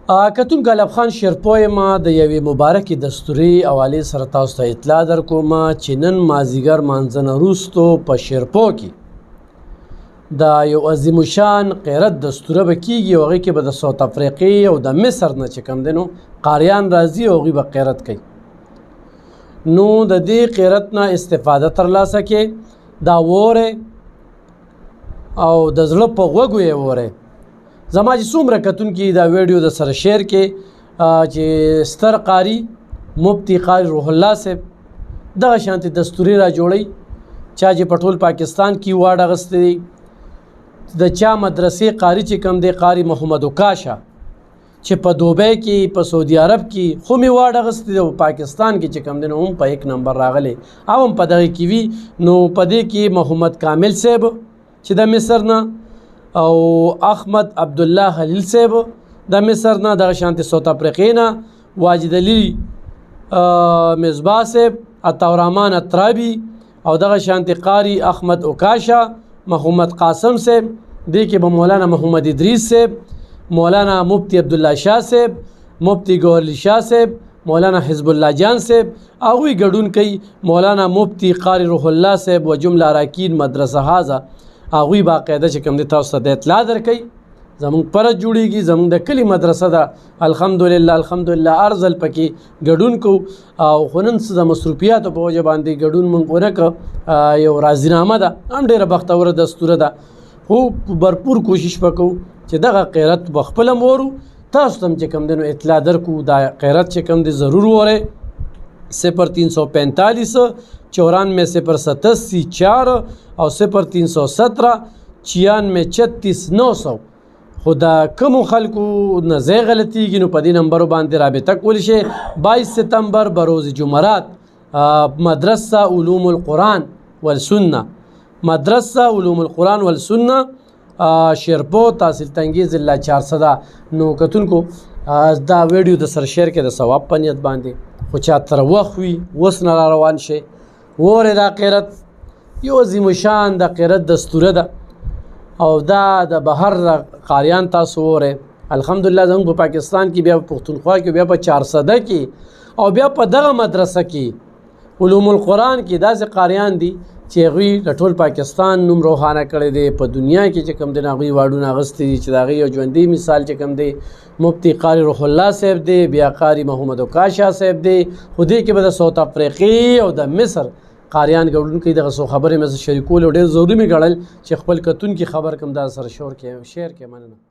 کتونکو علب خان شیرپوی ما د یوې مبارکې دستوري حوالې سره تاسو ته اطلاع درکوم چې نن مازدیګر مانځه نه وروستو په شیرپو کې د یو عظیم الشان قیرت دستوره به کېږي او هغې کې به د ساوت افریقې او د مصر نه چې کوم دی نو قاریان راځي او هغوی به قیرت کوي. نو د دې قیرت نه استفاده ترلاسه کې دا وورې او د زړه په غوږو یې وورې زما چې څومره کتونکي دا ویډیو د سره شیر کې چې ستر قاري مفتی قاری روح الله صاحب دغه شانتې دستوري را جوړوي چا چې په ټول پاکستان کې واډ اخیستی دی د چا مدرسې قاری چې کوم دی قاری محمد اوکاشا چې په دوبۍ کې په سعودي عرب کې خو مې واډ اخیستی دی او پاکستان کې چې کوم دی نو هم په 1 نمبر راغلی او هم په دغه کې وي. نو په دې کې محمد کامل صاحب چې د مصر نه او احمد عبدالله خلیل صاحب د مصر نه دغه شانتې ساوت افریقې نه واجد علي مصباح صاحب عطاءالرحمن اترابي او دغه شانتې قاری احمد اوکاشا محمد قاسم صاحب دې کې به مولانا محمد ادریس صاحب مولانا مفتی عبدالله شاه صاحب مفتی گوهر شاه صاحب مولانا حزب الله جان صاحب هغوی ګډون کوي مولانا مفتی قاری روح الله صاحب و جمله اراکین مدرسه هذا هغوی باقاعده چې کوم دی تاسو ته د اطلاع درکوي زمونږ پرد جوړیږي زمونږ د کلي مدرسه ده الحمدلله ارزل پکې ګډون کوو او خو نن څه د مصروفیاتو په وجه باندې ګډون مونږ ونه کړه یو راضینامه ده هم ډېره بختوره دستوره ده خو برپور کوشش وکړو چې دغه قیرت به خپله هم وورو تاسو ته هم چې کوم دی نو اطلاع درکړو دا قیرت چې کوم دی ضرور وورئ 0345 94 087 4 او 0317 96 36 900 خو د کومو خلکو نه ځای غلطیږي نو په دې نمبرو باندې رابطه کولی شئ. 22 ستمبر بروز جمعرات مدرسه علوم القرآن والسنه مدرسه علوم القرآن والسنه شیرپو تحصیل تنگی ضلع 400 نو کتونکو دا ویډیو د سره شیر کې د ثواب په نیت باندې خو چا تر وخت وي اوس نه را روان شي وورې دا قیرت یو عظیم الشان د قیرت دستوره ده او دا د بهر قاریان تاسو وورئ الحمدلله زموږ په پاکستان کې بیا په پښتونخوا کې بیا په 400 کې او بیا په دغه مدرسه کې علوم القرآن کې داسې قاریان دي چې هغوی د ټول پاکستان نوم روښانه کړی دی په دنیا کې چې کوم دی نو هغوی واډونه اخیستی دي چې د هغې یو ژوندی مثال چې کوم دی مفتی قاری روح الله صاحب دی بیا قاری محمد اوکاشا صاحب دی خو دې کې به د ساوت افریقې او د مصر قاریان ګډون کوي دغه څو خبرې مې شریکول او ډېر ضروري مې ګڼل چې خپل کتونکي خبر کوم دا سره شیر کې مننه.